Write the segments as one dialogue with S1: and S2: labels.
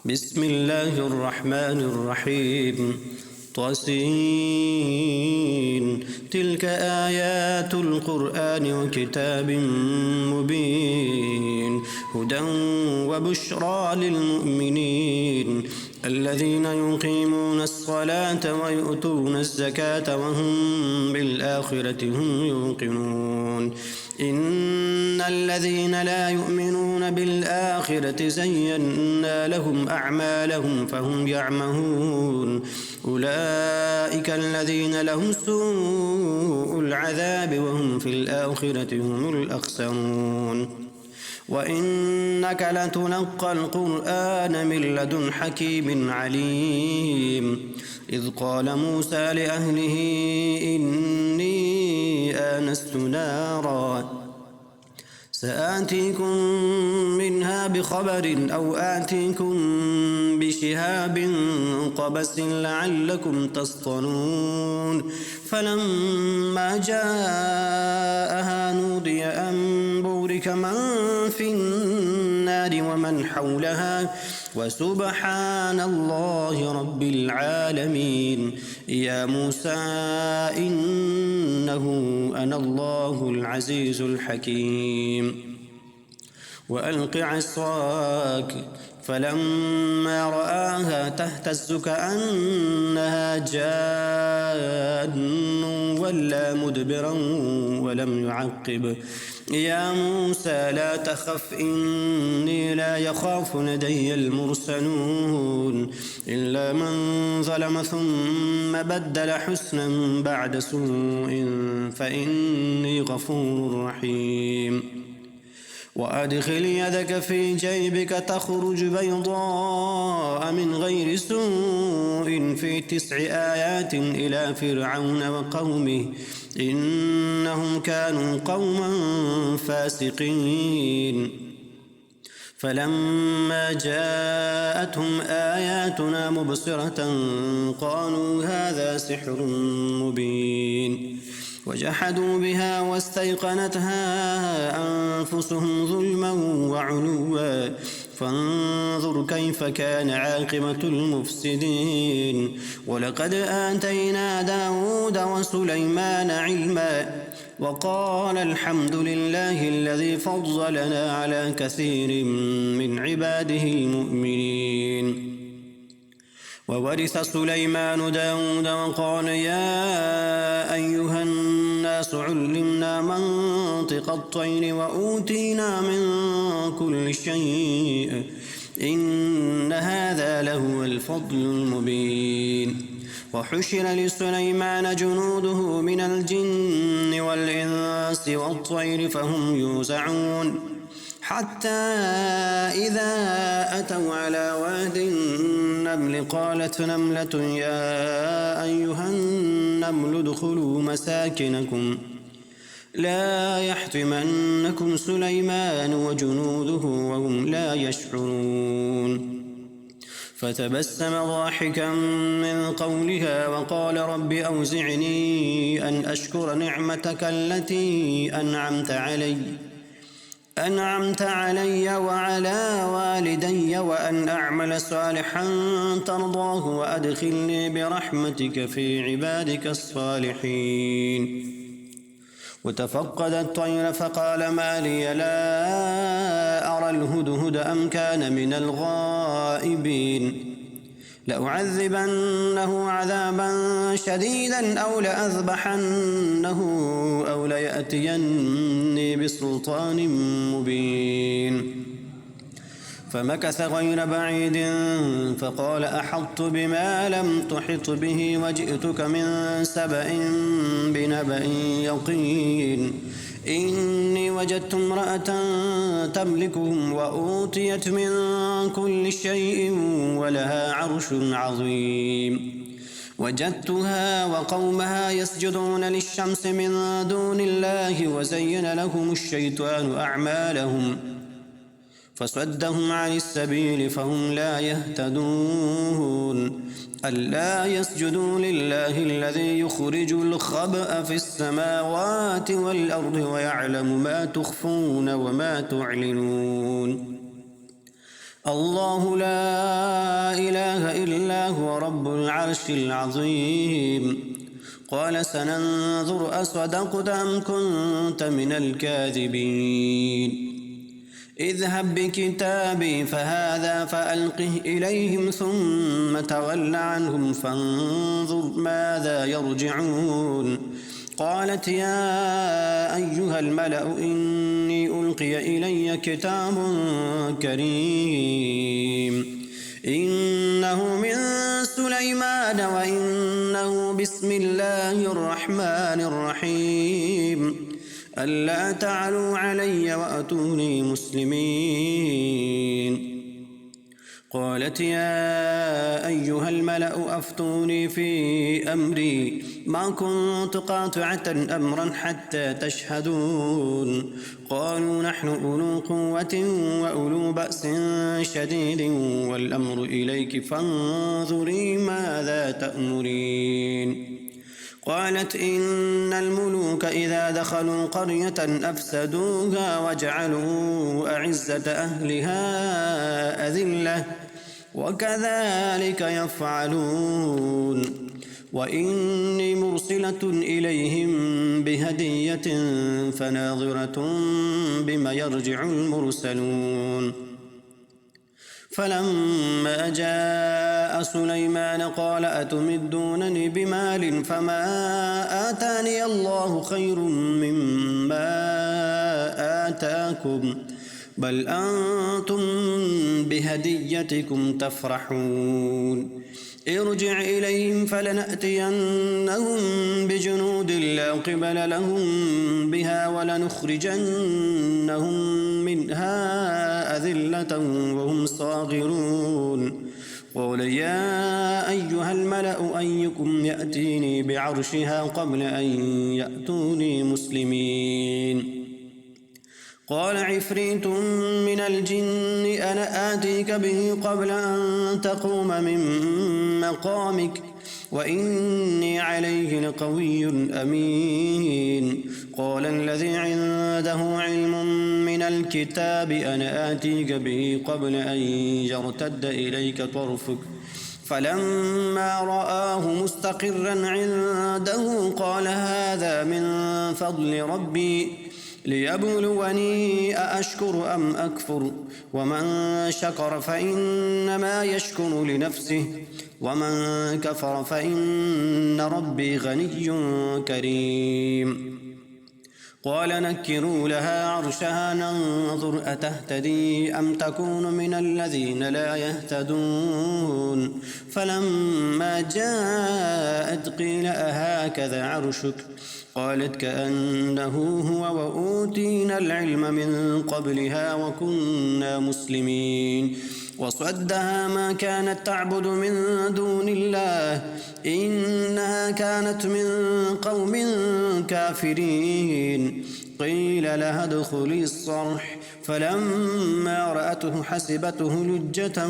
S1: بسم الله الرحمن الرحيم طسين تلك آيات القرآن وكتاب مبين هدى وبشرى للمؤمنين الذين يقيمون الصلاة ويؤتون الزكاة وهم بالآخرة هم يوقنون إن الذين لا يؤمنون بالآخرة زينا لهم أعمالهم فهم يعمهون أولئك الذين لهم سوء العذاب وهم في الآخرة هم الأخسرون وإنك لتلقى القرآن من لدن حكيم عليم إذ قال موسى لأهله إني آنست نارا سآتيكم منها بخبر أو آتيكم بشهاب قبس لعلكم تصطلون فلما جاءها نودي أن بورك من في النار ومن حولها وسبحان الله رب العالمين يا موسى إنه أنا الله العزيز الحكيم وألق عصاك فلما رآها تهتز كأنها جان ولا مدبرا ولم يعقب يا موسى لا تخف إني لا يخاف لدي المرسلون إلا من ظلم ثم بدل حسنا بعد سوء فإني غفور رحيم وأدخل يدك في جيبك تخرج بيضاء من غير سوء في 9 آيات إلى فرعون وقومه إنهم كانوا قوما فاسقين فلما جاءتهم آياتنا مبصرة قالوا هذا سحر مبين وجحدوا بها واستيقنتها أنفسهم ظلما وعلوا فانظر كيف كان عاقبة المفسدين ولقد آتينا داود وسليمان علما وقال الحمد لله الذي فضلنا على كثير من عباده المؤمنين وورث سليمان داود وقال يا أيها الناس علمنا منطق الطير وأوتينا من كل شيء إن هذا لهو الفضل المبين وحشر لسليمان جنوده من الجن والإنس والطير فهم يوزعون حتى إذا أتوا على واد النمل قالت نملة يا أيها النمل ادخلوا مساكنكم لا يحطمنكم سليمان وجنوده وهم لا يشعرون فتبسم ضاحكا من قولها وقال رب أوزعني أن أشكر نعمتك التي أنعمت علي وعلى والدي وأن أعمل صالحا ترضاه وأدخلني برحمتك في عبادك الصالحين وتفقد الطير فقال ما لي لا أرى الهدهد أم كان من الغائبين لأعذبنه عذابا شديدا أو لأذبحنه أو ليأتيني بسلطان مبين فمكث غير بعيد فقال أحطت بما لم تحط به وجئتك من سبأ بنبأ يقين إني وجدت امرأة تملكهم وأوتيت من كل شيء ولها عرش عظيم وجدتها وقومها يسجدون للشمس من دون الله وزين لهم الشيطان أعمالهم فصدهم عن السبيل فهم لا يهتدون ألا يسجدوا لله الذي يخرج الخبأ في السماوات والأرض ويعلم ما تخفون وما تعلنون الله لا إله إلا هو رب العرش العظيم. قال سننظر أصدقت أم كنت من الكاذبين. اذهب بكتابي فهذا فألقه إليهم ثم تول عنهم فانظر ماذا يرجعون. قالت يا أيها الملأ إني ألقي إلي كتاب كريم إنه من سليمان وإنه بسم الله الرحمن الرحيم ألا تعلوا علي وأتوني مسلمين. قالت يا أيها الملأ أفتوني في أمري ما كنت قاطعة أمرا حتى تشهدون. قالوا نحن أولو قوة وأولو بأس شديد والأمر إليك فانظري ماذا تأمرين. قالت إن الملوك إذا دخلوا قرية أفسدوها وجعلوا أعزة أهلها أذلة وكذلك يفعلون. وإني مرسلة إليهم بهدية فناظرة بما يرجع المرسلون. فلما جاء سليمان قال أتمدونني بمال فما آتاني الله خير مما آتاكم بل أنتم بهديتكم تفرحون. ارجع إليهم فلنأتينهم بجنود لا قبل لهم بها ولنخرجنهم منها أذلة وهم صاغرون. قال يا أيها الملأ أيكم يأتيني بعرشها قبل أن يأتوني مسلمين. قال عفريت من الجن أنا آتيك به قبل أن تقوم من مقامك وإني عليه لقوي أمين. قال الذي عنده علم من الكتاب أنا آتيك به قبل أن يرتد إليك طرفك فلما رآه مستقرا عنده قال هذا من فضل ربي ليبلوني أأشكر أم أكفر ومن شكر فإنما يشكر لنفسه ومن كفر فإن ربي غني كريم. قال نكروا لها عرشها ننظر أتهتدي أم تكون من الذين لا يهتدون. فلما جاءت قيل أهكذا عرشك قالت كأنه هو وأوتينا العلم من قبلها وكنا مسلمين. وصدها ما كانت تعبد من دون الله إنها كانت من قوم كافرين. قيل لها ادخلي الصرح فلما رأته حسبته لجة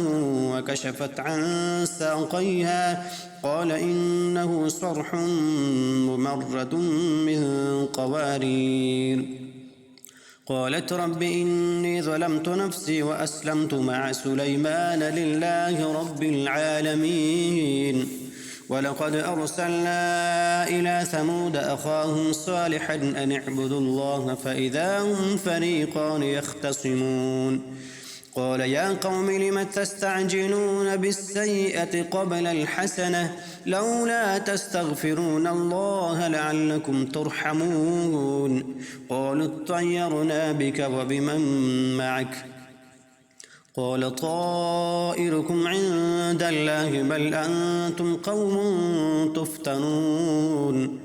S1: وكشفت عن ساقيها قال إنه صرح ممرد من قوارير. قالت رب إني ظلمت نفسي وأسلمت مع سليمان لله رب العالمين. ولقد أرسلنا إلى ثمود أخاهم صالحا أن اعبدوا الله فإذا هم فريقان يختصمون. قال يا قوم لم تستعجلون بالسيئة قبل الحسنة لولا تستغفرون الله لعلكم ترحمون. قالوا اطيرنا بك وبمن معك قال طائركم عند الله بل أنتم قوم تفتنون.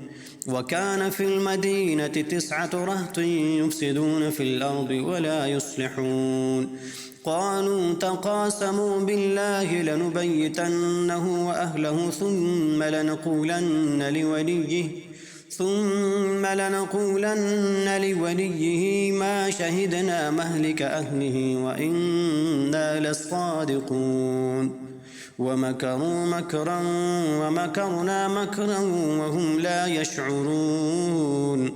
S1: وكان في المدينة 9 رهط يفسدون في الأرض ولا يصلحون. قالوا تقاسموا بالله لنبيتنه وأهله ثم لنقولن لوليه ما شهدنا مهلك أهله وإنا لصادقون. ومكروا مكرا ومكرنا مكرا وهم لا يشعرون.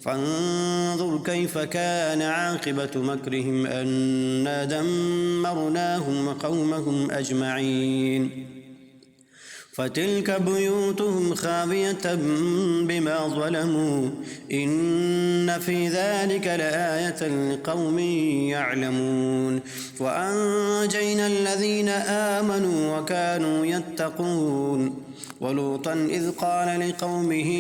S1: فانظر كيف كان عاقبة مكرهم أنا دمرناهم وقومهم أجمعين فتلك بيوتهم خاوية بما ظلموا إن في ذلك لآية لقوم يعلمون وأنجينا الذين آمنوا وكانوا يتقون ولوطا إذ قال لقومه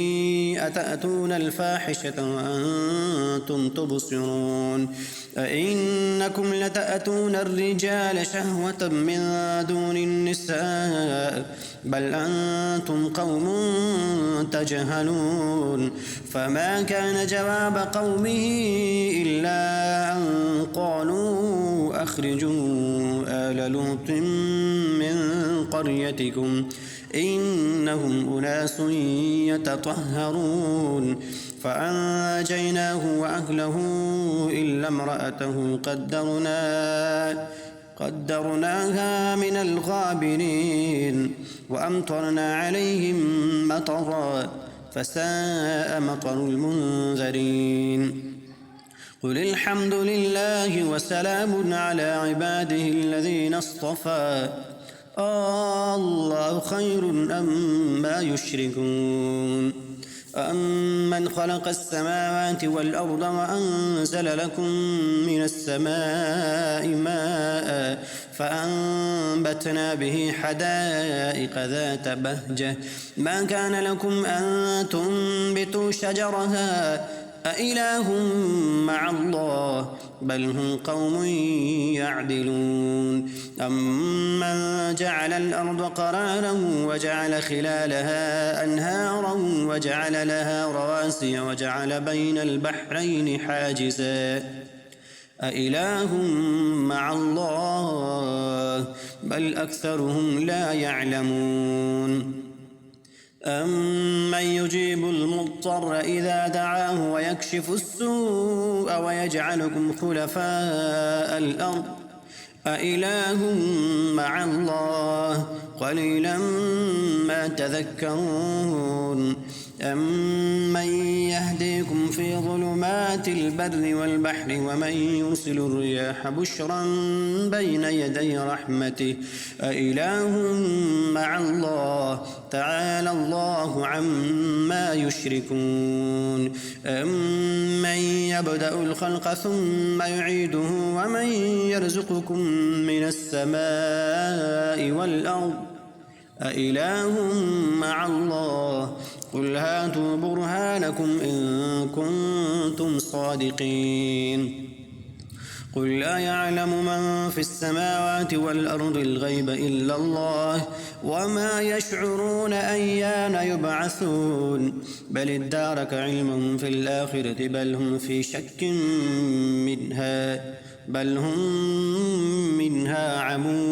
S1: أتأتون الفاحشة وأنتم تبصرون أئنكم لتأتون الرجال شهوة من دون النساء بل أنتم قوم تجهلون فما كان جواب قومه إلا أن قالوا أخرجوا آل لوط من قريتكم إنهم أناس يتطهرون فأنجيناه وأهله إلا امرأته قدرناها من الغابرين وأمطرنا عليهم مطرا فساء مطر المنذرين قل الحمد لله وسلام على عباده الذين اصطفى الله خير أما يشركون أمن خلق السماوات والأرض وأنزل لكم من السماء ماء فأنبتنا به حدائق ذات بهجة ما كان لكم أن تنبتوا شجرها أإله مع الله بل هم قوم يعدلون أمن جعل الأرض قرارا وجعل خلالها أنهارا وجعل لها رواسي وجعل بين البحرين حاجزا أإله مع الله بل أكثرهم لا يعلمون أمن يجيب المضطر إذا دعاه ويكشف السوء ويجعلكم خلفاء الأرض أإله مع الله قليلا ما تذكرون أمن يهديكم في ظلمات البر والبحر ومن يرسل الرياح بشرا بين يدي رحمته أإله مع الله تعالى الله عما يشركون أمن يبدأ الخلق ثم يعيده ومن يرزقكم من السماء والأرض أإله مع الله قل هاتوا برهانكم إن كنتم صادقين قل لا يعلم من في السماوات والأرض الغيب إلا الله وما يشعرون أيان يبعثون بل ادارك علمهم في الآخرة بل هم في شك منها بل هم منها عمون